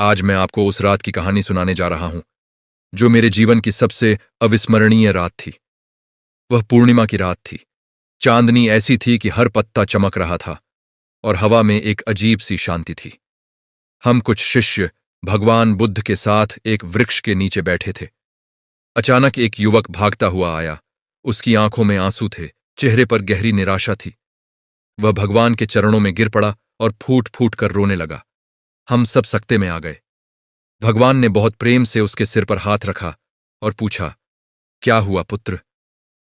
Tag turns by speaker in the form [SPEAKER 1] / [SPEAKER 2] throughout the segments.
[SPEAKER 1] आज मैं आपको उस रात की कहानी सुनाने जा रहा हूं जो मेरे जीवन की सबसे अविस्मरणीय रात थी। वह पूर्णिमा की रात थी। चांदनी ऐसी थी कि हर पत्ता चमक रहा था और हवा में एक अजीब सी शांति थी। हम कुछ शिष्य भगवान बुद्ध के साथ एक वृक्ष के नीचे बैठे थे। अचानक एक युवक भागता हुआ आया। उसकी आंखों में आंसू थे, चेहरे पर गहरी निराशा थी। वह भगवान के चरणों में गिर पड़ा और फूट फूट कर रोने लगा। हम सब सकते में आ गए। भगवान ने बहुत प्रेम से उसके सिर पर हाथ रखा और पूछा, क्या हुआ पुत्र?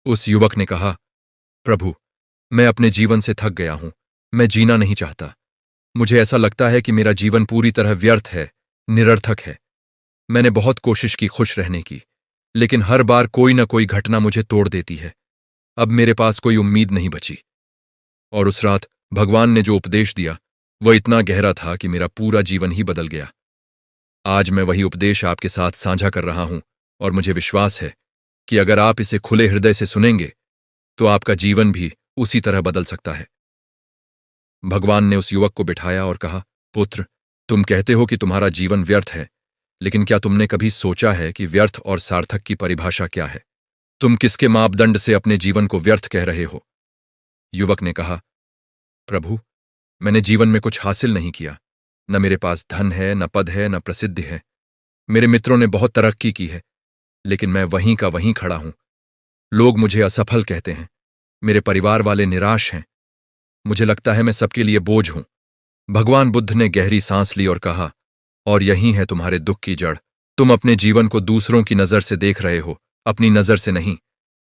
[SPEAKER 1] उस युवक ने कहा, प्रभु, मैं अपने जीवन से थक गया हूं। मैं जीना नहीं चाहता। मुझे ऐसा लगता है कि मेरा जीवन पूरी तरह व्यर्थ है, निरर्थक है। मैंने बहुत कोशिश की खुश रहने की, लेकिन हर बार कोई न कोई घटना मुझे तोड़ देती है। अब मेरे पास कोई उम्मीद नहीं बची। और उस रात भगवान ने जो उपदेश दिया वह इतना गहरा था कि मेरा पूरा जीवन ही बदल गया। आज मैं वही उपदेश आपके साथ साझा कर रहा हूं और मुझे विश्वास है कि अगर आप इसे खुले हृदय से सुनेंगे तो आपका जीवन भी उसी तरह बदल सकता है। भगवान ने उस युवक को बिठाया और कहा, पुत्र, तुम कहते हो कि तुम्हारा जीवन व्यर्थ है, लेकिन क्या तुमने कभी सोचा है कि व्यर्थ और सार्थक की परिभाषा क्या है? तुम किसके मापदंड से अपने जीवन को व्यर्थ कह रहे हो? युवक ने कहा, प्रभु, मैंने जीवन में कुछ हासिल नहीं किया। न मेरे पास धन है, न पद है, न प्रसिद्धि है। मेरे मित्रों ने बहुत तरक्की की है, लेकिन मैं वहीं का वहीं खड़ा हूं। लोग मुझे असफल कहते हैं। मेरे परिवार वाले निराश हैं। मुझे लगता है मैं सबके लिए बोझ हूं। भगवान बुद्ध ने गहरी सांस ली और कहा, और यही है तुम्हारे दुख की जड़। तुम अपने जीवन को दूसरों की नजर से देख रहे हो, अपनी नजर से नहीं।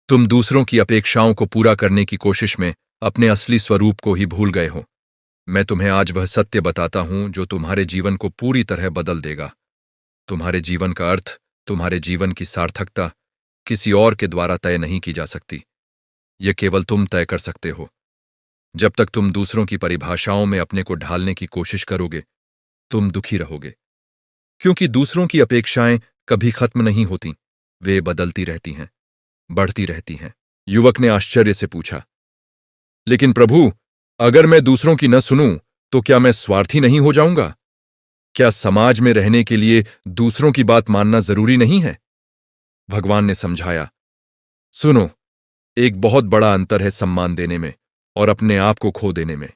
[SPEAKER 1] तुम दूसरों की अपेक्षाओं को पूरा करने की कोशिश में अपने असली स्वरूप को ही भूल गए हो। मैं तुम्हें आज वह सत्य बताता हूं जो तुम्हारे जीवन को पूरी तरह बदल देगा। तुम्हारे जीवन का अर्थ, तुम्हारे जीवन की सार्थकता किसी और के द्वारा तय नहीं की जा सकती। यह केवल तुम तय कर सकते हो। जब तक तुम दूसरों की परिभाषाओं में अपने को ढालने की कोशिश करोगे, तुम दुखी रहोगे, क्योंकि दूसरों की अपेक्षाएं कभी खत्म नहीं होती। वे बदलती रहती हैं, बढ़ती रहती हैं। युवक ने आश्चर्य से पूछा, लेकिन प्रभु, अगर मैं दूसरों की न सुनूं तो क्या मैं स्वार्थी नहीं हो जाऊंगा? क्या समाज में रहने के लिए दूसरों की बात मानना जरूरी नहीं है? भगवान ने समझाया, सुनो, एक बहुत बड़ा अंतर है सम्मान देने में और अपने आप को खो देने में।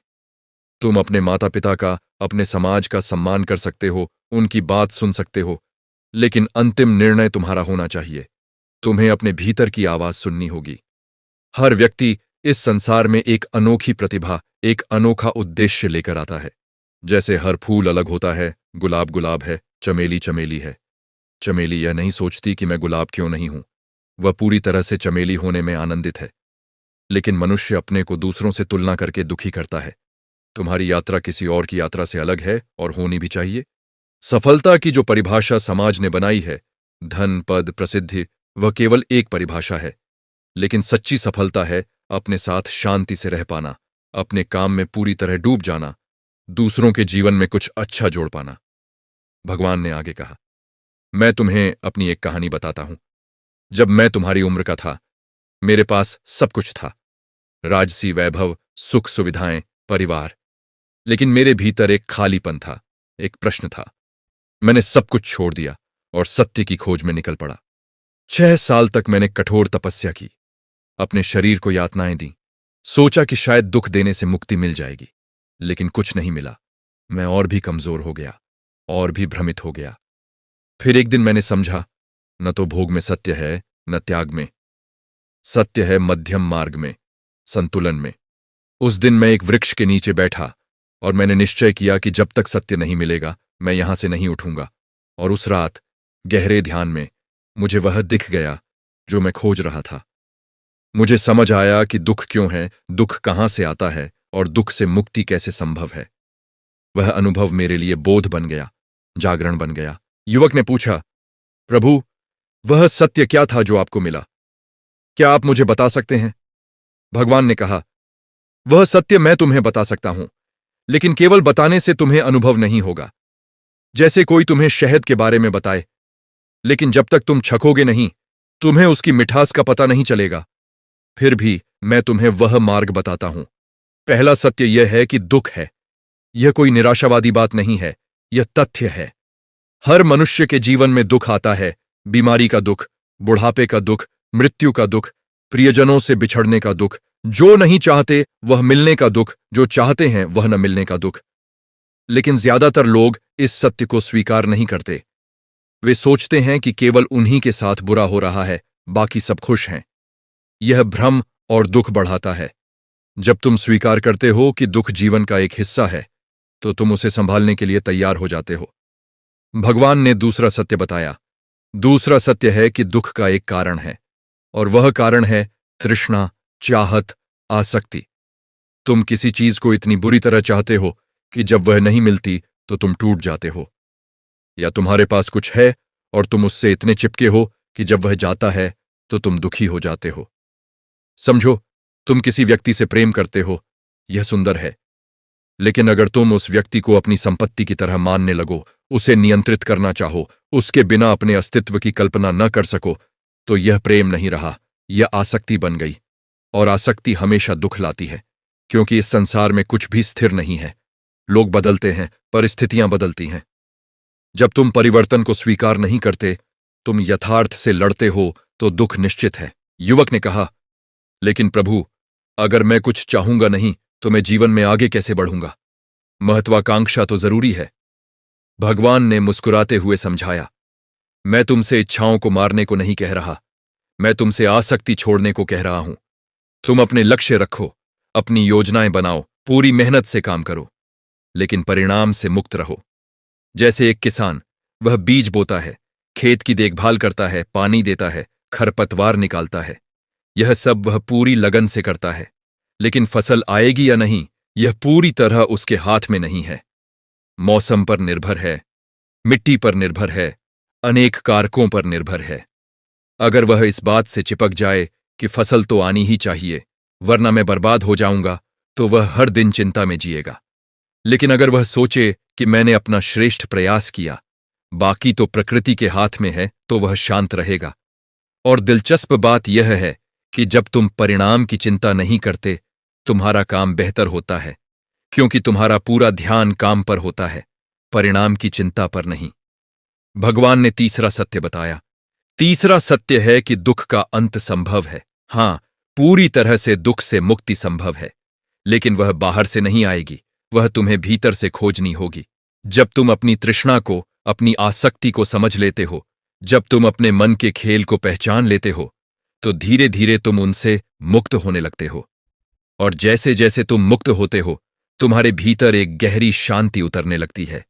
[SPEAKER 1] तुम अपने माता पिता का, अपने समाज का सम्मान कर सकते हो, उनकी बात सुन सकते हो, लेकिन अंतिम निर्णय तुम्हारा होना चाहिए। तुम्हें अपने भीतर की आवाज सुननी होगी। हर व्यक्ति इस संसार में एक अनोखी प्रतिभा, एक अनोखा उद्देश्य लेकर आता है। जैसे हर फूल अलग होता है, गुलाब गुलाब है, चमेली चमेली है। चमेली यह नहीं सोचती कि मैं गुलाब क्यों नहीं हूं। वह पूरी तरह से चमेली होने में आनंदित है। लेकिन मनुष्य अपने को दूसरों से तुलना करके दुखी करता है। तुम्हारी यात्रा किसी और की यात्रा से अलग है और होनी भी चाहिए। सफलता की जो परिभाषा समाज ने बनाई है, धन, पद, प्रसिद्धि, वह केवल एक परिभाषा है। लेकिन सच्ची सफलता है अपने साथ शांति से रह पाना, अपने काम में पूरी तरह डूब जाना, दूसरों के जीवन में कुछ अच्छा जोड़ पाना। भगवान ने आगे कहा, मैं तुम्हें अपनी एक कहानी बताता हूं। जब मैं तुम्हारी उम्र का था, मेरे पास सब कुछ था, राजसी वैभव, सुख सुविधाएं, परिवार। लेकिन मेरे भीतर एक खालीपन था, एक प्रश्न था। मैंने सब कुछ छोड़ दिया और सत्य की खोज में निकल पड़ा। 6 साल तक मैंने कठोर तपस्या की, अपने शरीर को यातनाएं दी, सोचा कि शायद दुख देने से मुक्ति मिल जाएगी, लेकिन कुछ नहीं मिला। मैं और भी कमजोर हो गया, और भी भ्रमित हो गया। फिर एक दिन मैंने समझा, न तो भोग में सत्य है, न त्याग में। सत्य है मध्यम मार्ग में, संतुलन में। उस दिन मैं एक वृक्ष के नीचे बैठा और मैंने निश्चय किया कि जब तक सत्य नहीं मिलेगा, मैं यहां से नहीं उठूंगा। और उस रात गहरे ध्यान में मुझे वह दिख गया जो मैं खोज रहा था। मुझे समझ आया कि दुख क्यों है, दुख कहां से आता है और दुख से मुक्ति कैसे संभव है। वह अनुभव मेरे लिए बोध बन गया, जागरण बन गया। युवक ने पूछा, प्रभु, वह सत्य क्या था जो आपको मिला? क्या आप मुझे बता सकते हैं? भगवान ने कहा, वह सत्य मैं तुम्हें बता सकता हूं, लेकिन केवल बताने से तुम्हें अनुभव नहीं होगा। जैसे कोई तुम्हें शहद के बारे में बताए, लेकिन जब तक तुम छकोगे नहीं, तुम्हें उसकी मिठास का पता नहीं चलेगा। फिर भी मैं तुम्हें वह मार्ग बताता हूं। पहला सत्य यह है कि दुख है। यह कोई निराशावादी बात नहीं है, यह तथ्य है। हर मनुष्य के जीवन में दुख आता है, बीमारी का दुख, बुढ़ापे का दुख, मृत्यु का दुख, प्रियजनों से बिछड़ने का दुख, जो नहीं चाहते वह मिलने का दुख, जो चाहते हैं वह न मिलने का दुख। लेकिन ज्यादातर लोग इस सत्य को स्वीकार नहीं करते। वे सोचते हैं कि केवल उन्हीं के साथ बुरा हो रहा है, बाकी सब खुश हैं। यह भ्रम और दुख बढ़ाता है। जब तुम स्वीकार करते हो कि दुख जीवन का एक हिस्सा है, तो तुम उसे संभालने के लिए तैयार हो जाते हो। भगवान ने दूसरा सत्य बताया। दूसरा सत्य है कि दुख का एक कारण है, और वह कारण है तृष्णा, चाहत, आसक्ति। तुम किसी चीज को इतनी बुरी तरह चाहते हो कि जब वह नहीं मिलती तो तुम टूट जाते हो, या तुम्हारे पास कुछ है और तुम उससे इतने चिपके हो कि जब वह जाता है तो तुम दुखी हो जाते हो। समझो, तुम किसी व्यक्ति से प्रेम करते हो, यह सुंदर है, लेकिन अगर तुम उस व्यक्ति को अपनी संपत्ति की तरह मानने लगो, उसे नियंत्रित करना चाहो, उसके बिना अपने अस्तित्व की कल्पना न कर सको, तो यह प्रेम नहीं रहा, यह आसक्ति बन गई। और आसक्ति हमेशा दुख लाती है, क्योंकि इस संसार में कुछ भी स्थिर नहीं है। लोग बदलते हैं, परिस्थितियां बदलती हैं। जब तुम परिवर्तन को स्वीकार नहीं करते, तुम यथार्थ से लड़ते हो, तो दुख निश्चित है। युवक ने कहा, लेकिन प्रभु, अगर मैं कुछ चाहूंगा नहीं तो मैं जीवन में आगे कैसे बढ़ूंगा? महत्वाकांक्षा तो जरूरी है। भगवान ने मुस्कुराते हुए समझाया, मैं तुमसे इच्छाओं को मारने को नहीं कह रहा, मैं तुमसे आसक्ति छोड़ने को कह रहा हूं। तुम अपने लक्ष्य रखो, अपनी योजनाएं बनाओ, पूरी मेहनत से काम करो, लेकिन परिणाम से मुक्त रहो। जैसे एक किसान, वह बीज बोता है, खेत की देखभाल करता है, पानी देता है, खरपतवार निकालता है, यह सब वह पूरी लगन से करता है, लेकिन फसल आएगी या नहीं, यह पूरी तरह उसके हाथ में नहीं है। मौसम पर निर्भर है, मिट्टी पर निर्भर है, अनेक कारकों पर निर्भर है। अगर वह इस बात से चिपक जाए कि फसल तो आनी ही चाहिए वरना मैं बर्बाद हो जाऊंगा, तो वह हर दिन चिंता में जिएगा। लेकिन अगर वह सोचे कि मैंने अपना श्रेष्ठ प्रयास किया, बाकी तो प्रकृति के हाथ में है, तो वह शांत रहेगा। और दिलचस्प बात यह है कि जब तुम परिणाम की चिंता नहीं करते, तुम्हारा काम बेहतर होता है, क्योंकि तुम्हारा पूरा ध्यान काम पर होता है, परिणाम की चिंता पर नहीं। भगवान ने तीसरा सत्य बताया। तीसरा सत्य है कि दुख का अंत संभव है। हां, पूरी तरह से दुख से मुक्ति संभव है, लेकिन वह बाहर से नहीं आएगी, वह तुम्हें भीतर से खोजनी होगी। जब तुम अपनी तृष्णा को, अपनी आसक्ति को समझ लेते हो, जब तुम अपने मन के खेल को पहचान लेते हो, तो धीरे धीरे तुम उनसे मुक्त होने लगते हो। और जैसे जैसे तुम मुक्त होते हो, तुम्हारे भीतर एक गहरी शांति उतरने लगती है।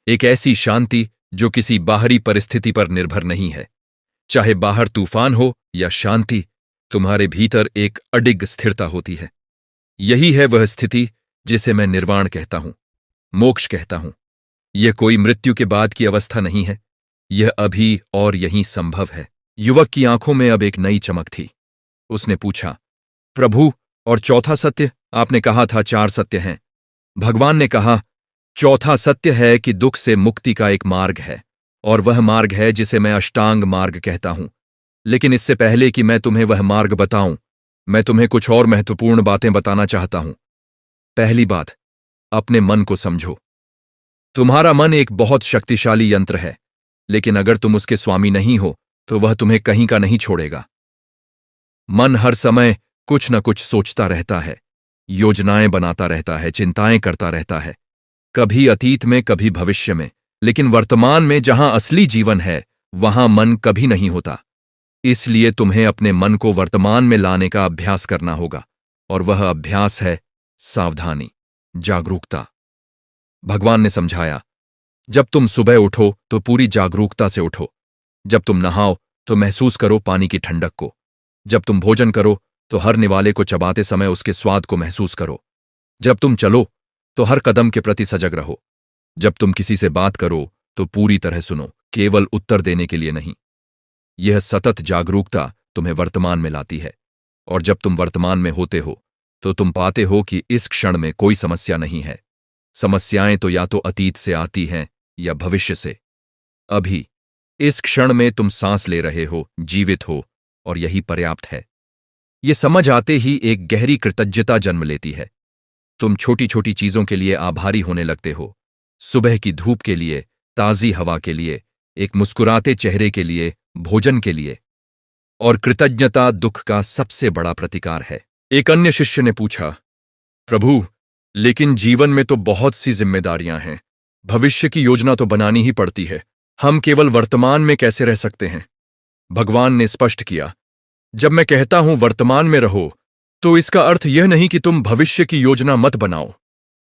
[SPEAKER 1] एक ऐसी शांति जो किसी बाहरी परिस्थिति पर निर्भर नहीं है। चाहे बाहर तूफान हो या शांति, तुम्हारे भीतर एक अडिग स्थिरता होती है। यही है वह स्थिति जिसे मैं निर्वाण कहता हूं, मोक्ष कहता हूं। यह कोई मृत्यु के बाद की अवस्था नहीं है, यह अभी और यहीं संभव है। युवक की आंखों में अब एक नई चमक थी। उसने पूछा, प्रभु, और चौथा सत्य? आपने कहा था 4 सत्य हैं। भगवान ने कहा, चौथा सत्य है कि दुख से मुक्ति का एक मार्ग है, और वह मार्ग है जिसे मैं अष्टांग मार्ग कहता हूं। लेकिन इससे पहले कि मैं तुम्हें वह मार्ग बताऊं, मैं तुम्हें कुछ और महत्वपूर्ण बातें बताना चाहता हूं। पहली बात, अपने मन को समझो। तुम्हारा मन एक बहुत शक्तिशाली यंत्र है, लेकिन अगर तुम उसके स्वामी नहीं हो तो वह तुम्हें कहीं का नहीं छोड़ेगा। मन हर समय कुछ न कुछ सोचता रहता है, योजनाएं बनाता रहता है, चिंताएं करता रहता है, कभी अतीत में, कभी भविष्य में, लेकिन वर्तमान में जहां असली जीवन है वहां मन कभी नहीं होता। इसलिए तुम्हें अपने मन को वर्तमान में लाने का अभ्यास करना होगा, और वह अभ्यास है सावधानी, जागरूकता। भगवान ने समझाया, जब तुम सुबह उठो तो पूरी जागरूकता से उठो। जब तुम नहाओ तो महसूस करो पानी की ठंडक को। जब तुम भोजन करो तो हर निवाले को चबाते समय उसके स्वाद को महसूस करो। जब तुम चलो तो हर कदम के प्रति सजग रहो। जब तुम किसी से बात करो तो पूरी तरह सुनो, केवल उत्तर देने के लिए नहीं। यह सतत जागरूकता तुम्हें वर्तमान में लाती है, और जब तुम वर्तमान में होते हो तो तुम पाते हो कि इस क्षण में कोई समस्या नहीं है। समस्याएं तो या तो अतीत से आती हैं या भविष्य से। अभी इस क्षण में तुम सांस ले रहे हो, जीवित हो, और यही पर्याप्त है। ये समझ आते ही एक गहरी कृतज्ञता जन्म लेती है। तुम छोटी छोटी चीजों के लिए आभारी होने लगते हो। सुबह की धूप के लिए, ताजी हवा के लिए, एक मुस्कुराते चेहरे के लिए, भोजन के लिए। और कृतज्ञता दुख का सबसे बड़ा प्रतिकार है। एक अन्य शिष्य ने पूछा, प्रभु, लेकिन जीवन में तो बहुत सी जिम्मेदारियां हैं। भविष्य की योजना तो बनानी ही पड़ती है। हम केवल वर्तमान में कैसे रह सकते हैं? भगवान ने स्पष्ट किया, जब मैं कहता हूं वर्तमान में रहो, तो इसका अर्थ यह नहीं कि तुम भविष्य की योजना मत बनाओ।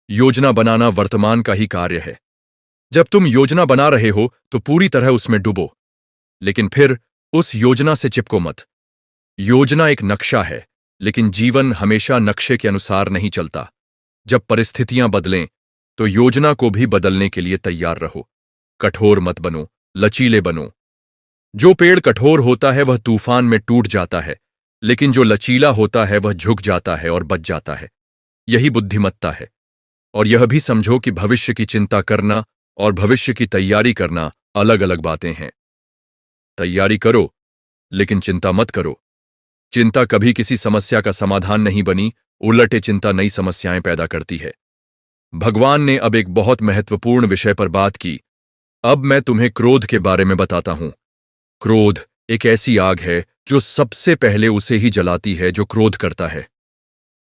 [SPEAKER 1] योजना बनाना वर्तमान का ही कार्य है। जब तुम योजना बना रहे हो तो पूरी तरह उसमें डूबो, लेकिन फिर उस योजना से चिपको मत। योजना एक नक्शा है, लेकिन जीवन हमेशा नक्शे के अनुसार नहीं चलता। जब परिस्थितियां बदलें, तो योजना को भी बदलने के लिए तैयार रहो। कठोर मत बनो, लचीले बनो। जो पेड़ कठोर होता है वह तूफान में टूट जाता है, लेकिन जो लचीला होता है वह झुक जाता है और बच जाता है। यही बुद्धिमत्ता है। और यह भी समझो कि भविष्य की चिंता करना और भविष्य की तैयारी करना अलग अलग बातें हैं। तैयारी करो, लेकिन चिंता मत करो। चिंता कभी किसी समस्या का समाधान नहीं बनी, उलटे चिंता नई समस्याएं पैदा करती है। भगवान ने अब एक बहुत महत्वपूर्ण विषय पर बात की। अब मैं तुम्हें क्रोध के बारे में बताता हूं। क्रोध एक ऐसी आग है जो सबसे पहले उसे ही जलाती है जो क्रोध करता है।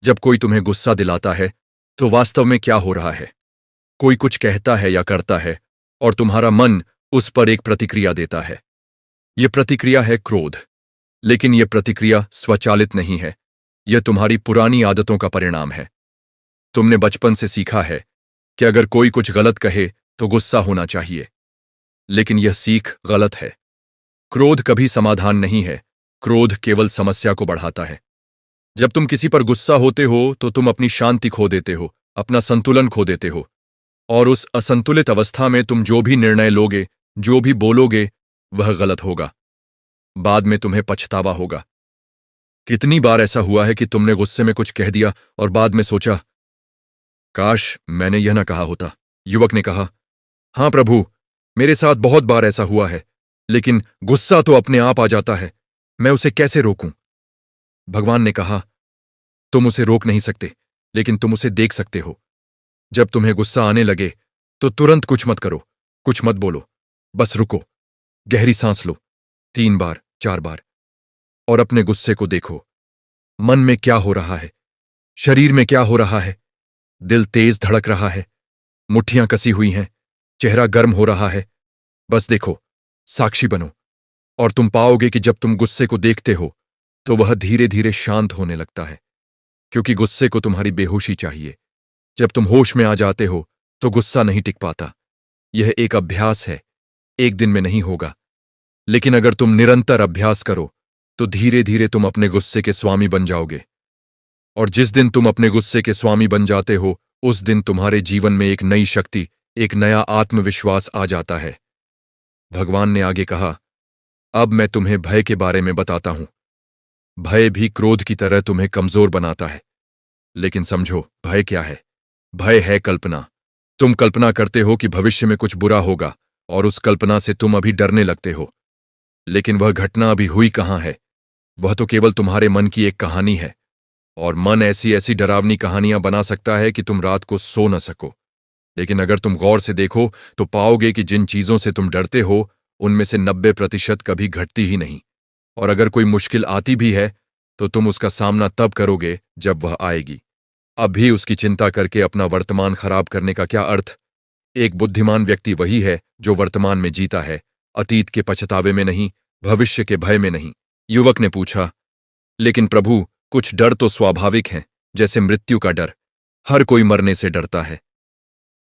[SPEAKER 1] जब कोई तुम्हें गुस्सा दिलाता है, तो वास्तव में क्या हो रहा है? कोई कुछ कहता है या करता है, और तुम्हारा मन उस पर एक प्रतिक्रिया देता है। यह प्रतिक्रिया है क्रोध। लेकिन यह प्रतिक्रिया स्वचालित नहीं है। यह तुम्हारी पुरानी आदतों का परिणाम है। तुमने बचपन से सीखा है कि अगर कोई कुछ गलत कहे तो गुस्सा होना चाहिए, लेकिन यह सीख गलत है। क्रोध कभी समाधान नहीं है। क्रोध केवल समस्या को बढ़ाता है। जब तुम किसी पर गुस्सा होते हो तो तुम अपनी शांति खो देते हो, अपना संतुलन खो देते हो, और उस असंतुलित अवस्था में तुम जो भी निर्णय लोगे, जो भी बोलोगे, वह गलत होगा। बाद में तुम्हें पछतावा होगा। कितनी बार ऐसा हुआ है कि तुमने गुस्से में कुछ कह दिया और बाद में सोचा, काश मैंने यह न कहा होता। युवक ने कहा, हां प्रभु, मेरे साथ बहुत बार ऐसा हुआ है, लेकिन गुस्सा तो अपने आप आ जाता है। मैं उसे कैसे रोकूं? भगवान ने कहा, तुम उसे रोक नहीं सकते, लेकिन तुम उसे देख सकते हो। जब तुम्हें गुस्सा आने लगे तो तुरंत कुछ मत करो, कुछ मत बोलो। बस रुको, गहरी सांस लो 3 बार 4 बार, और अपने गुस्से को देखो। मन में क्या हो रहा है? शरीर में क्या हो रहा है? दिल तेज धड़क रहा है, मुट्ठियां कसी हुई हैं, चेहरा गर्म हो रहा है। बस देखो, साक्षी बनो, और तुम पाओगे कि जब तुम गुस्से को देखते हो तो वह धीरे धीरे शांत होने लगता है, क्योंकि गुस्से को तुम्हारी बेहोशी चाहिए। जब तुम होश में आ जाते हो तो गुस्सा नहीं टिक पाता। यह एक अभ्यास है, एक दिन में नहीं होगा, लेकिन अगर तुम निरंतर अभ्यास करो तो धीरे धीरे तुम अपने गुस्से के स्वामी बन जाओगे। और जिस दिन तुम अपने गुस्से के स्वामी बन जाते हो, उस दिन तुम्हारे जीवन में एक नई शक्ति, एक नया आत्मविश्वास आ जाता है। भगवान ने आगे कहा, अब मैं तुम्हें भय के बारे में बताता हूं। भय भी क्रोध की तरह तुम्हें कमजोर बनाता है। लेकिन समझो, भय क्या है? भय है कल्पना। तुम कल्पना करते हो कि भविष्य में कुछ बुरा होगा, और उस कल्पना से तुम अभी डरने लगते हो। लेकिन वह घटना अभी हुई कहां है? वह तो केवल तुम्हारे मन की एक कहानी है, और मन ऐसी ऐसी डरावनी कहानियां बना सकता है कि तुम रात को सो न सको। लेकिन अगर तुम गौर से देखो तो पाओगे कि जिन चीजों से तुम डरते हो, उनमें से 90% कभी घटती ही नहीं। और अगर कोई मुश्किल आती भी है तो तुम उसका सामना तब करोगे जब वह आएगी। अभी उसकी चिंता करके अपना वर्तमान खराब करने का क्या अर्थ? एक बुद्धिमान व्यक्ति वही है जो वर्तमान में जीता है, अतीत के पछतावे में नहीं, भविष्य के भय में नहीं। युवक ने पूछा, लेकिन प्रभु, कुछ डर तो स्वाभाविक हैं, जैसे मृत्यु का डर। हर कोई मरने से डरता है।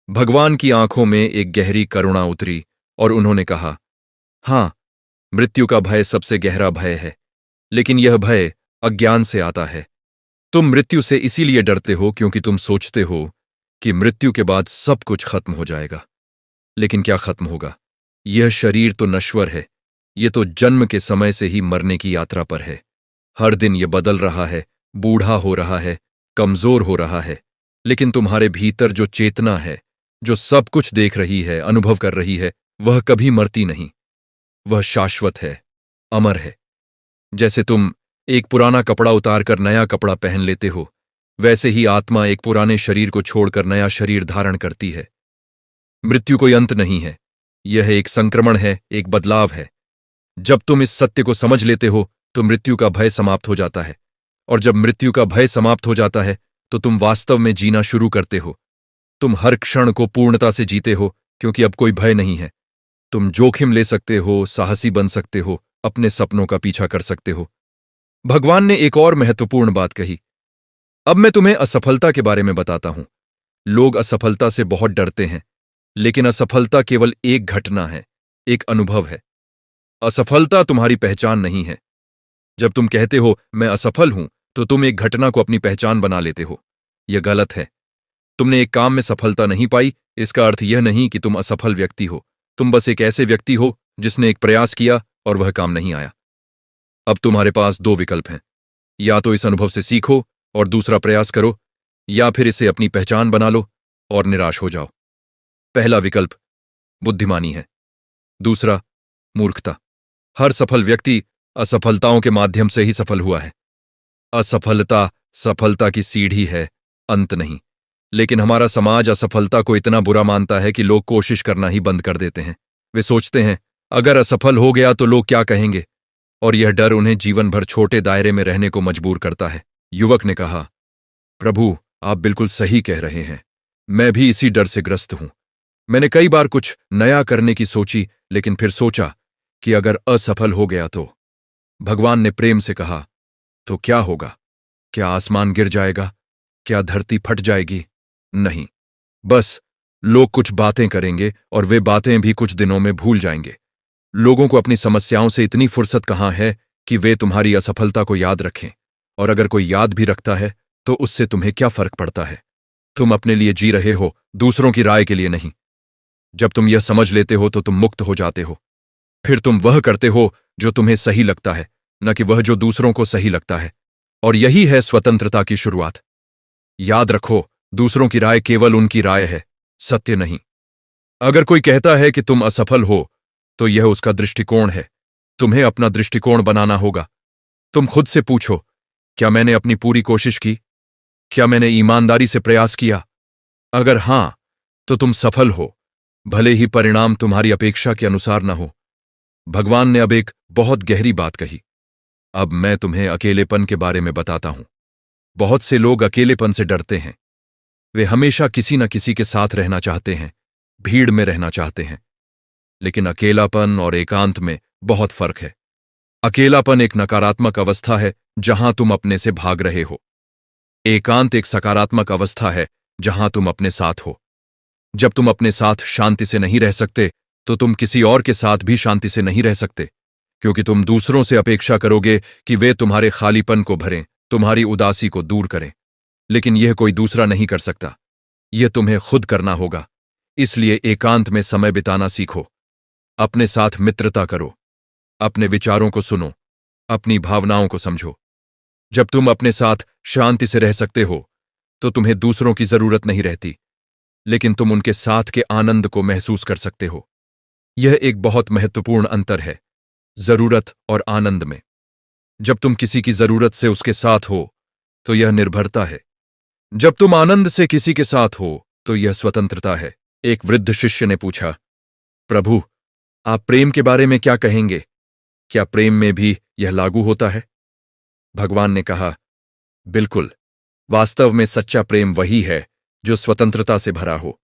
[SPEAKER 1] भगवान की आंखों में एक गहरी करुणा उतरी और उन्होंने कहा, हां, मृत्यु का भय सबसे गहरा भय है, लेकिन यह भय अज्ञान से आता है। तुम मृत्यु से इसीलिए डरते हो क्योंकि तुम सोचते हो कि मृत्यु के बाद सब कुछ खत्म हो जाएगा। लेकिन क्या खत्म होगा? यह शरीर तो नश्वर है। यह तो जन्म के समय से ही मरने की यात्रा पर है। हर दिन यह बदल रहा है, बूढ़ा हो रहा है, कमजोर हो रहा है। लेकिन तुम्हारे भीतर जो चेतना है, जो सब कुछ देख रही है, अनुभव कर रही है, वह कभी मरती नहीं। वह शाश्वत है, अमर है। जैसे तुम एक पुराना कपड़ा उतारकर नया कपड़ा पहन लेते हो, वैसे ही आत्मा एक पुराने शरीर को छोड़कर नया शरीर धारण करती है। मृत्यु कोई अंत नहीं है, यह एक संक्रमण है, एक बदलाव है। जब तुम इस सत्य को समझ लेते हो तो मृत्यु का भय समाप्त हो जाता है, और जब मृत्यु का भय समाप्त हो जाता है तो तुम वास्तव में जीना शुरू करते हो। तुम हर क्षण को पूर्णता से जीते हो, क्योंकि अब कोई भय नहीं है। तुम जोखिम ले सकते हो, साहसी बन सकते हो, अपने सपनों का पीछा कर सकते हो। भगवान ने एक और महत्वपूर्ण बात कही। अब मैं तुम्हें असफलता के बारे में बताता हूं। लोग असफलता से बहुत डरते हैं, लेकिन असफलता केवल एक घटना है, एक अनुभव है। असफलता तुम्हारी पहचान नहीं है। जब तुम कहते हो मैं असफल हूं, तो तुम एक घटना को अपनी पहचान बना लेते हो। यह गलत है। तुमने एक काम में सफलता नहीं पाई, इसका अर्थ यह नहीं कि तुम असफल व्यक्ति हो। तुम बस एक ऐसे व्यक्ति हो जिसने एक प्रयास किया और वह काम नहीं आया। अब तुम्हारे पास दो विकल्प हैं। या तो इस अनुभव से सीखो और दूसरा प्रयास करो, या फिर इसे अपनी पहचान बना लो और निराश हो जाओ। पहला विकल्प बुद्धिमानी है, दूसरा मूर्खता। हर सफल व्यक्ति असफलताओं के माध्यम से ही सफल हुआ है। असफलता सफलता की सीढ़ी है, अंत नहीं। लेकिन हमारा समाज असफलता को इतना बुरा मानता है कि लोग कोशिश करना ही बंद कर देते हैं। वे सोचते हैं अगर असफल हो गया तो लोग क्या कहेंगे, और यह डर उन्हें जीवन भर छोटे दायरे में रहने को मजबूर करता है। युवक ने कहा, प्रभु, आप बिल्कुल सही कह रहे हैं। मैं भी इसी डर से ग्रस्त हूं। मैंने कई बार कुछ नया करने की सोची, लेकिन फिर सोचा कि अगर असफल हो गया तो। भगवान ने प्रेम से कहा, तो क्या होगा? क्या आसमान गिर जाएगा? क्या धरती फट जाएगी? नहीं, बस लोग कुछ बातें करेंगे और वे बातें भी कुछ दिनों में भूल जाएंगे। लोगों को अपनी समस्याओं से इतनी फुर्सत कहाँ है कि वे तुम्हारी असफलता को याद रखें, और अगर कोई याद भी रखता है तो उससे तुम्हें क्या फर्क पड़ता है? तुम अपने लिए जी रहे हो, दूसरों की राय के लिए नहीं। जब तुम यह समझ लेते हो तो तुम मुक्त हो जाते हो। फिर तुम वह करते हो जो तुम्हें सही लगता है, न कि वह जो दूसरों को सही लगता है। और यही है स्वतंत्रता की शुरुआत। याद रखो, दूसरों की राय केवल उनकी राय है, सत्य नहीं। अगर कोई कहता है कि तुम असफल हो, तो यह उसका दृष्टिकोण है। तुम्हें अपना दृष्टिकोण बनाना होगा। तुम खुद से पूछो, क्या मैंने अपनी पूरी कोशिश की? क्या मैंने ईमानदारी से प्रयास किया? अगर हां, तो तुम सफल हो, भले ही परिणाम तुम्हारी अपेक्षा के अनुसार न हो। भगवान ने अब एक बहुत गहरी बात कही। अब मैं तुम्हें अकेलेपन के बारे में बताता हूं। बहुत से लोग अकेलेपन से डरते हैं। वे हमेशा किसी न किसी के साथ रहना चाहते हैं, भीड़ में रहना चाहते हैं। लेकिन अकेलापन और एकांत में बहुत फर्क है। अकेलापन एक नकारात्मक अवस्था है जहां तुम अपने से भाग रहे हो। एकांत एक सकारात्मक अवस्था है जहां तुम अपने साथ हो। जब तुम अपने साथ शांति से नहीं रह सकते, तो तुम किसी और के साथ भी शांति से नहीं रह सकते, क्योंकि तुम दूसरों से अपेक्षा करोगे कि वे तुम्हारे खालीपन को भरें, तुम्हारी उदासी को दूर करें। लेकिन यह कोई दूसरा नहीं कर सकता। यह तुम्हें खुद करना होगा। इसलिए एकांत में समय बिताना सीखो। अपने साथ मित्रता करो। अपने विचारों को सुनो। अपनी भावनाओं को समझो। जब तुम अपने साथ शांति से रह सकते हो, तो तुम्हें दूसरों की जरूरत नहीं रहती, लेकिन तुम उनके साथ के आनंद को महसूस कर सकते हो। यह एक बहुत महत्वपूर्ण अंतर है, जरूरत और आनंद में। जब तुम किसी की जरूरत से उसके साथ हो, तो यह निर्भरता है। जब तुम आनंद से किसी के साथ हो, तो यह स्वतंत्रता है। एक वृद्ध शिष्य ने पूछा, प्रभु, आप प्रेम के बारे में क्या कहेंगे? क्या प्रेम में भी यह लागू होता है? भगवान ने कहा, बिल्कुल। वास्तव में सच्चा प्रेम वही है जो स्वतंत्रता से भरा हो।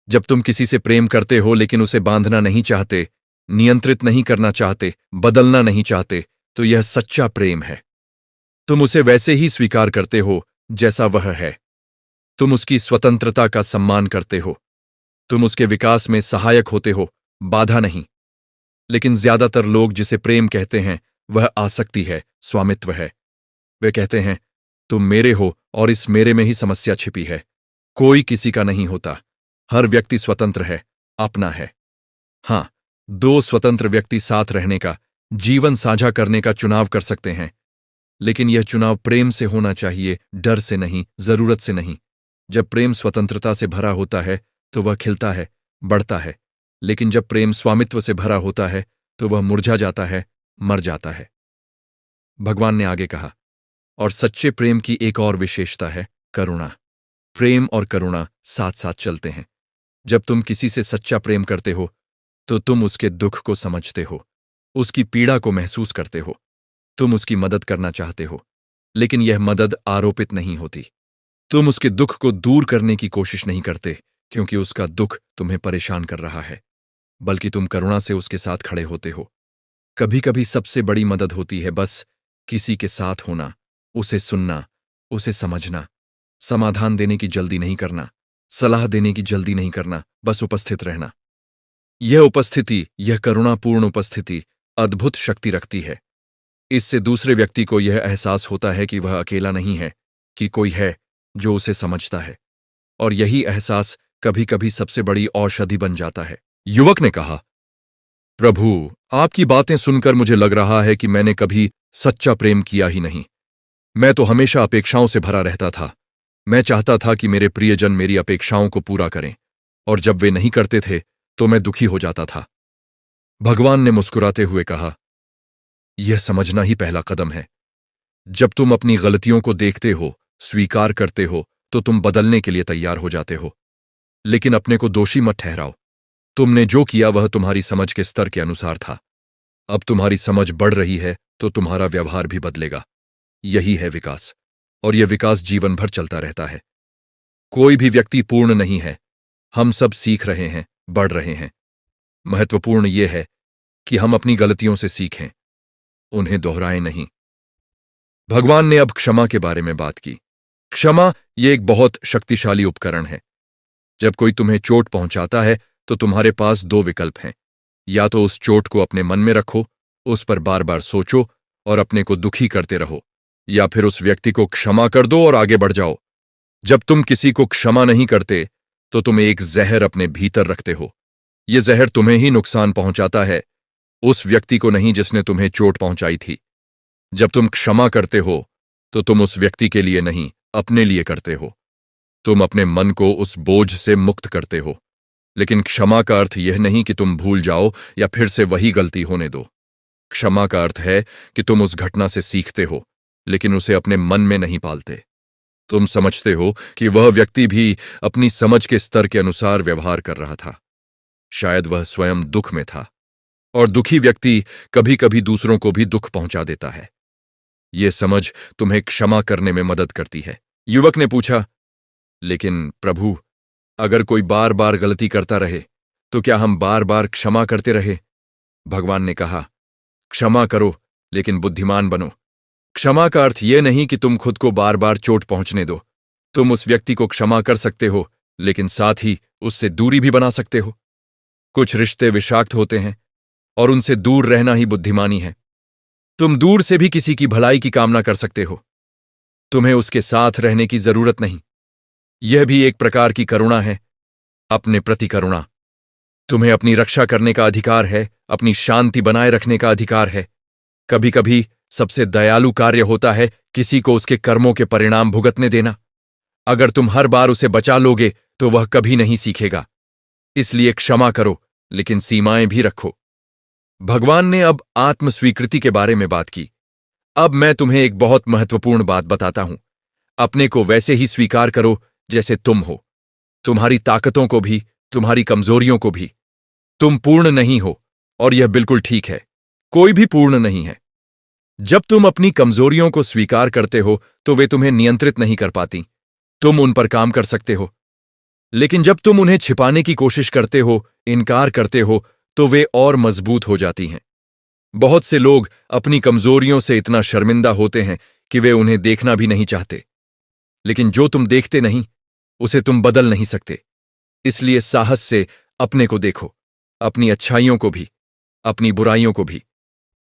[SPEAKER 1] जब तुम किसी से प्रेम करते हो लेकिन उसे बांधना नहीं चाहते, नियंत्रित नहीं करना चाहते, बदलना नहीं चाहते, तो यह सच्चा प्रेम है। तुम उसे वैसे ही स्वीकार करते हो जैसा वह है। तुम उसकी स्वतंत्रता का सम्मान करते हो। तुम उसके विकास में सहायक होते हो, बाधा नहीं। लेकिन ज्यादातर लोग जिसे प्रेम कहते हैं वह आसक्ति है, स्वामित्व है। वे कहते हैं, तुम मेरे हो और इस मेरे में ही समस्या छिपी है। कोई किसी का नहीं होता। हर व्यक्ति स्वतंत्र है, अपना है। हां, दो स्वतंत्र व्यक्ति साथ रहने का, जीवन साझा करने का चुनाव कर सकते हैं, लेकिन यह चुनाव प्रेम से होना चाहिए, डर से नहीं, जरूरत से नहीं। जब प्रेम स्वतंत्रता से भरा होता है तो वह खिलता है, बढ़ता है। लेकिन जब प्रेम स्वामित्व से भरा होता है तो वह मुरझा जाता है, मर जाता है। भगवान ने आगे कहा, और सच्चे प्रेम की एक और विशेषता है, करुणा। प्रेम और करुणा साथ साथ चलते हैं। जब तुम किसी से सच्चा प्रेम करते हो तो तुम उसके दुख को समझते हो, उसकी पीड़ा को महसूस करते हो, तुम उसकी मदद करना चाहते हो, लेकिन यह मदद आरोपित नहीं होती। तुम उसके दुख को दूर करने की कोशिश नहीं करते क्योंकि उसका दुख तुम्हें परेशान कर रहा है, बल्कि तुम करुणा से उसके साथ खड़े होते हो। कभी कभी सबसे बड़ी मदद होती है बस किसी के साथ होना, उसे सुनना, उसे समझना, समाधान देने की जल्दी नहीं करना, सलाह देने की जल्दी नहीं करना, बस उपस्थित रहना। यह उपस्थिति, यह करुणापूर्ण उपस्थिति अद्भुत शक्ति रखती है। इससे दूसरे व्यक्ति को यह एहसास होता है कि वह अकेला नहीं है, कि कोई है जो उसे समझता है, और यही एहसास कभी कभी सबसे बड़ी औषधि बन जाता है। युवक ने कहा, प्रभु, आपकी बातें सुनकर मुझे लग रहा है कि मैंने कभी सच्चा प्रेम किया ही नहीं। मैं तो हमेशा अपेक्षाओं से भरा रहता था। मैं चाहता था कि मेरे प्रियजन मेरी अपेक्षाओं को पूरा करें, और जब वे नहीं करते थे तो मैं दुखी हो जाता था। भगवान ने मुस्कुराते हुए कहा, यह समझना ही पहला कदम है। जब तुम अपनी गलतियों को देखते हो, स्वीकार करते हो, तो तुम बदलने के लिए तैयार हो जाते हो। लेकिन अपने को दोषी मत ठहराओ। तुमने जो किया वह तुम्हारी समझ के स्तर के अनुसार था। अब तुम्हारी समझ बढ़ रही है तो तुम्हारा व्यवहार भी बदलेगा। यही है विकास, और यह विकास जीवन भर चलता रहता है। कोई भी व्यक्ति पूर्ण नहीं है। हम सब सीख रहे हैं, बढ़ रहे हैं। महत्वपूर्ण यह है कि हम अपनी गलतियों से सीखें, उन्हें दोहराएं नहीं। भगवान ने अब क्षमा के बारे में बात की। क्षमा यह एक बहुत शक्तिशाली उपकरण है। जब कोई तुम्हें चोट पहुंचाता है तो तुम्हारे पास दो विकल्प हैं। या तो उस चोट को अपने मन में रखो, उस पर बार बार सोचो और अपने को दुखी करते रहो, या फिर उस व्यक्ति को क्षमा कर दो और आगे बढ़ जाओ। जब तुम किसी को क्षमा नहीं करते तो तुम एक जहर अपने भीतर रखते हो। यह जहर तुम्हें ही नुकसान पहुंचाता है, उस व्यक्ति को नहीं जिसने तुम्हें चोट पहुंचाई थी। जब तुम क्षमा करते हो तो तुम उस व्यक्ति के लिए नहीं, अपने लिए करते हो। तुम अपने मन को उस बोझ से मुक्त करते हो। लेकिन क्षमा का अर्थ यह नहीं कि तुम भूल जाओ या फिर से वही गलती होने दो। क्षमा का अर्थ है कि तुम उस घटना से सीखते हो, लेकिन उसे अपने मन में नहीं पालते। तुम समझते हो कि वह व्यक्ति भी अपनी समझ के स्तर के अनुसार व्यवहार कर रहा था। शायद वह स्वयं दुख में था, और दुखी व्यक्ति कभी कभी दूसरों को भी दुख पहुंचा देता है। यह समझ तुम्हें क्षमा करने में मदद करती है। युवक ने पूछा, लेकिन प्रभु, अगर कोई बार बार गलती करता रहे तो क्या हम बार बार क्षमा करते रहे? भगवान ने कहा, क्षमा करो लेकिन बुद्धिमान बनो। क्षमा का अर्थ यह नहीं कि तुम खुद को बार बार चोट पहुंचने दो। तुम उस व्यक्ति को क्षमा कर सकते हो, लेकिन साथ ही उससे दूरी भी बना सकते हो। कुछ रिश्ते विषाक्त होते हैं और उनसे दूर रहना ही बुद्धिमानी है। तुम दूर से भी किसी की भलाई की कामना कर सकते हो। तुम्हें उसके साथ रहने की जरूरत नहीं। यह भी एक प्रकार की करुणा है, अपने प्रति करुणा। तुम्हें अपनी रक्षा करने का अधिकार है, अपनी शांति बनाए रखने का अधिकार है। कभी कभी सबसे दयालु कार्य होता है किसी को उसके कर्मों के परिणाम भुगतने देना। अगर तुम हर बार उसे बचा लोगे तो वह कभी नहीं सीखेगा। इसलिए क्षमा करो, लेकिन सीमाएं भी रखो। भगवान ने अब आत्म स्वीकृति के बारे में बात की। अब मैं तुम्हें एक बहुत महत्वपूर्ण बात बताता हूं। अपने को वैसे ही स्वीकार करो जैसे तुम हो, तुम्हारी ताकतों को भी, तुम्हारी कमजोरियों को भी। तुम पूर्ण नहीं हो, और यह बिल्कुल ठीक है। कोई भी पूर्ण नहीं है। जब तुम अपनी कमजोरियों को स्वीकार करते हो तो वे तुम्हें नियंत्रित नहीं कर पाती। तुम उन पर काम कर सकते हो, लेकिन जब तुम उन्हें छिपाने की कोशिश करते हो, इनकार करते हो, तो वे और मजबूत हो जाती हैं। बहुत से लोग अपनी कमजोरियों से इतना शर्मिंदा होते हैं कि वे उन्हें देखना भी नहीं चाहते। लेकिन जो तुम देखते नहीं, उसे तुम बदल नहीं सकते। इसलिए साहस से अपने को देखो, अपनी अच्छाइयों को भी, अपनी बुराइयों को भी,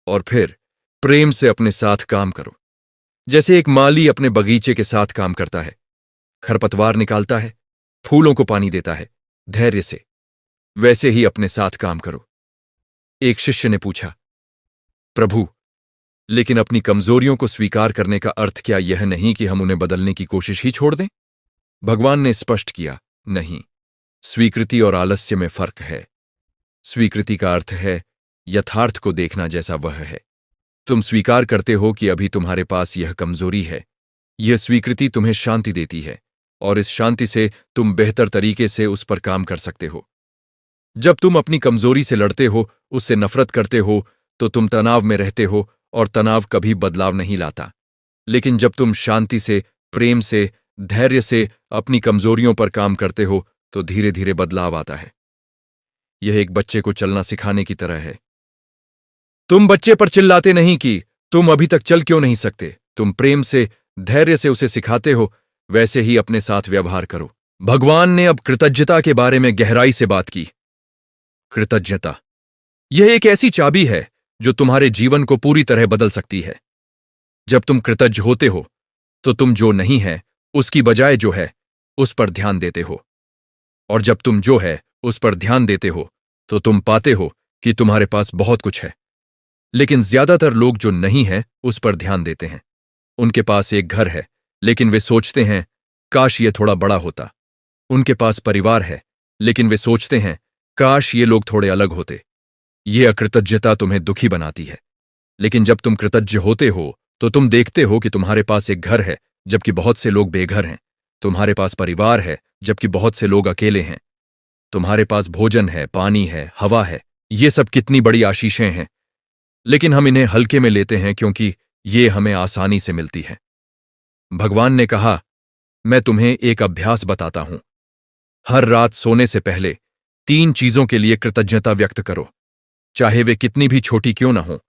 [SPEAKER 1] और फिर प्रेम से अपने साथ काम करो। जैसे एक माली अपने बगीचे के साथ काम करता है, खरपतवार निकालता है, फूलों को पानी देता है, धैर्य से, वैसे ही अपने साथ काम करो। एक शिष्य ने पूछा, प्रभु, लेकिन अपनी कमजोरियों को स्वीकार करने का अर्थ क्या यह नहीं कि हम उन्हें बदलने की कोशिश ही छोड़ दें? भगवान ने स्पष्ट किया, नहीं। स्वीकृति और आलस्य में फर्क है। स्वीकृति का अर्थ है यथार्थ को देखना जैसा वह है। तुम स्वीकार करते हो कि अभी तुम्हारे पास यह कमजोरी है। यह स्वीकृति तुम्हें शांति देती है, और इस शांति से तुम बेहतर तरीके से उस पर काम कर सकते हो। जब तुम अपनी कमजोरी से लड़ते हो, उससे नफरत करते हो, तो तुम तनाव में रहते हो और तनाव कभी बदलाव नहीं लाता। लेकिन जब तुम शांति से, प्रेम से, धैर्य से अपनी कमजोरियों पर काम करते हो तो धीरे धीरे बदलाव आता है। यह एक बच्चे को चलना सिखाने की तरह है। तुम बच्चे पर चिल्लाते नहीं कि तुम अभी तक चल क्यों नहीं सकते। तुम प्रेम से, धैर्य से उसे सिखाते हो। वैसे ही अपने साथ व्यवहार करो। भगवान ने अब कृतज्ञता के बारे में गहराई से बात की। कृतज्ञता यह एक ऐसी चाबी है जो तुम्हारे जीवन को पूरी तरह बदल सकती है। जब तुम कृतज्ञ होते हो तो तुम जो नहीं है उसकी बजाय जो है उस पर ध्यान देते हो, और जब तुम जो है उस पर ध्यान देते हो तो तुम पाते हो कि तुम्हारे पास बहुत कुछ है। लेकिन ज्यादातर लोग जो नहीं है उस पर ध्यान देते हैं। उनके पास एक घर है लेकिन वे सोचते हैं काश ये थोड़ा बड़ा होता। उनके पास परिवार है लेकिन वे सोचते हैं काश ये लोग थोड़े अलग होते। ये अकृतज्ञता तुम्हें दुखी बनाती है। लेकिन जब तुम कृतज्ञ होते हो तो तुम देखते हो कि तुम्हारे पास एक घर है जबकि बहुत से लोग बेघर हैं। तुम्हारे पास परिवार है जबकि बहुत से लोग अकेले हैं। तुम्हारे पास भोजन है, पानी है, हवा है। ये सब कितनी बड़ी आशीषें हैं, लेकिन हम इन्हें हल्के में लेते हैं क्योंकि ये हमें आसानी से मिलती है। भगवान ने कहा, मैं तुम्हें एक अभ्यास बताता हूं। हर रात सोने से पहले 3 चीजों के लिए कृतज्ञता व्यक्त करो, चाहे वे कितनी भी छोटी क्यों ना हो।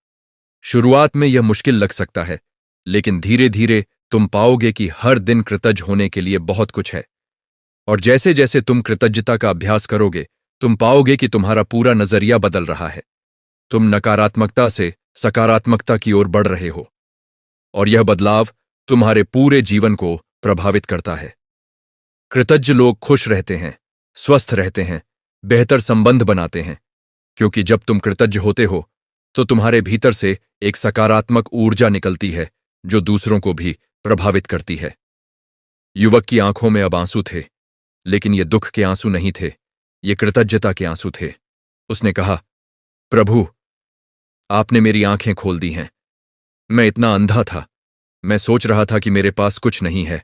[SPEAKER 1] शुरुआत में यह मुश्किल लग सकता है, लेकिन धीरे धीरे तुम पाओगे कि हर दिन कृतज्ञ होने के लिए बहुत कुछ है। और जैसे जैसे तुम कृतज्ञता का अभ्यास करोगे, तुम पाओगे कि तुम्हारा पूरा नजरिया बदल रहा है। तुम नकारात्मकता से सकारात्मकता की ओर बढ़ रहे हो, और यह बदलाव तुम्हारे पूरे जीवन को प्रभावित करता है। कृतज्ञ लोग खुश रहते हैं, स्वस्थ रहते हैं, बेहतर संबंध बनाते हैं, क्योंकि जब तुम कृतज्ञ होते हो तो तुम्हारे भीतर से एक सकारात्मक ऊर्जा निकलती है जो दूसरों को भी प्रभावित करती है। युवक की आंखों में अब आंसू थे, लेकिन ये दुख के आंसू नहीं थे, ये कृतज्ञता के आंसू थे। उसने कहा, प्रभु, आपने मेरी आंखें खोल दी हैं। मैं इतना अंधा था। मैं सोच रहा था कि मेरे पास कुछ नहीं है,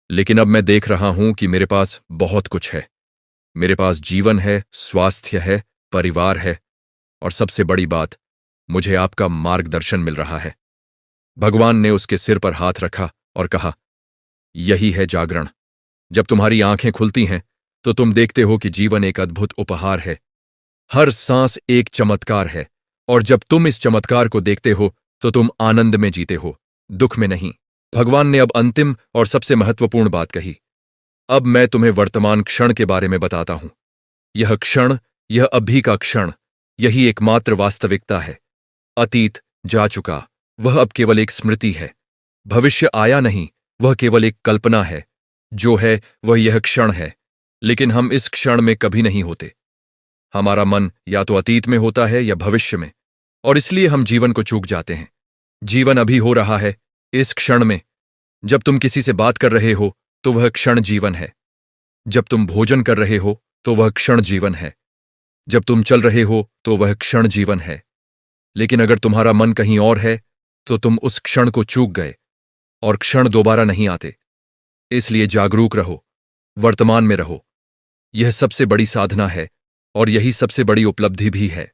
[SPEAKER 1] लेकिन अब मैं देख रहा हूं कि मेरे पास बहुत कुछ है। मेरे पास जीवन है, स्वास्थ्य है, परिवार है, और सबसे बड़ी बात, मुझे आपका मार्गदर्शन मिल रहा है। भगवान ने उसके सिर पर हाथ रखा और कहा, यही है जागरण। जब तुम्हारी आंखें खुलती हैं तो तुम देखते हो कि जीवन एक अद्भुत उपहार है। हर सांस एक चमत्कार है, और जब तुम इस चमत्कार को देखते हो तो तुम आनंद में जीते हो, दुख में नहीं। भगवान ने अब अंतिम और सबसे महत्वपूर्ण बात कही। अब मैं तुम्हें वर्तमान क्षण के बारे में बताता हूं। यह क्षण, यह अभी का क्षण, यही एकमात्र वास्तविकता है। अतीत जा चुका, वह अब केवल एक स्मृति है। भविष्य आया नहीं, वह केवल एक कल्पना है। जो है वह यह क्षण है, लेकिन हम इस क्षण में कभी नहीं होते। हमारा मन या तो अतीत में होता है या भविष्य में, और इसलिए हम जीवन को चूक जाते हैं। जीवन अभी हो रहा है, इस क्षण में। जब तुम किसी से बात कर रहे हो तो वह क्षण जीवन है। जब तुम भोजन कर रहे हो तो वह क्षण जीवन है। जब तुम चल रहे हो तो वह क्षण जीवन है। लेकिन अगर तुम्हारा मन कहीं और है तो तुम उस क्षण को चूक गए, और क्षण दोबारा नहीं आते। इसलिए जागरूक रहो, वर्तमान में रहो। यह सबसे बड़ी साधना है, और यही सबसे बड़ी उपलब्धि भी है।